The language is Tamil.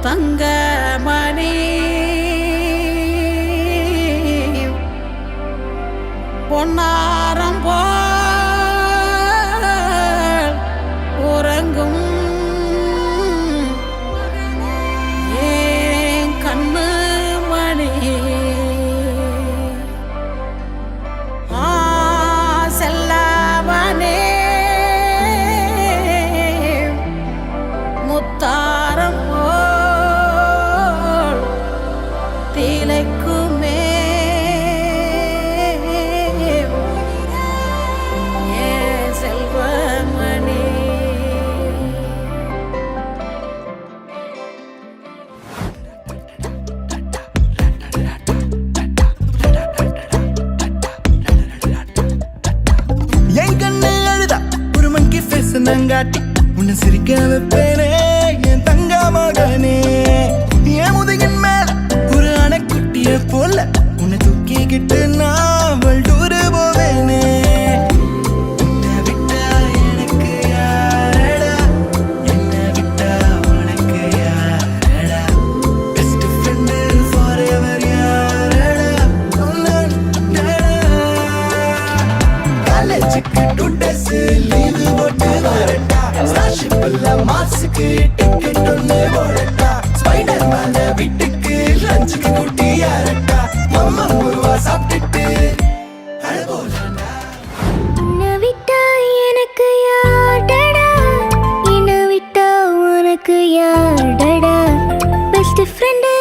தங்கமணி பொன்னாரம் போல் உறங்கும் ஏன் கண்ணு மணி செல்லவனே முத்தாரம் போல் திளைக்குமே நங்காட்டி உன்னை சிரிக்க வைப்பேனே என் தங்க மகனே என் முதுகின் மேல ஒரு அணைக்குட்டிய போல உன்னை தூக்கிக்கிட்டு நான் வல்டூரு போவேனே உன்னை விட்டா எனக்கு யாரடா என்னை விட்டா உனக்கு யாரடா பெஸ்ட் ஃப்ரெண்டு ஃபார் எவர் யாரடா காலேஜுக்கு 2 days லீவு போட்டு வரட்டா ஸ்டார்ஷிப்ல மாசுக்கு டிக்கெட் ஒன்று போடட்டா ஸ்பைடர் மேன வீட்டுக்கு லஞ்சுக்கு கூட்டி யாரட்டா மம்மா முருவா சாப்பிட்டுட்டு அழகோலாண்டா உன்னை விட்டா எனக்கு யார்டா என்னை விட்டா உனக்கு யார்டா பெஸ்ட் ஃப்ரெண்டு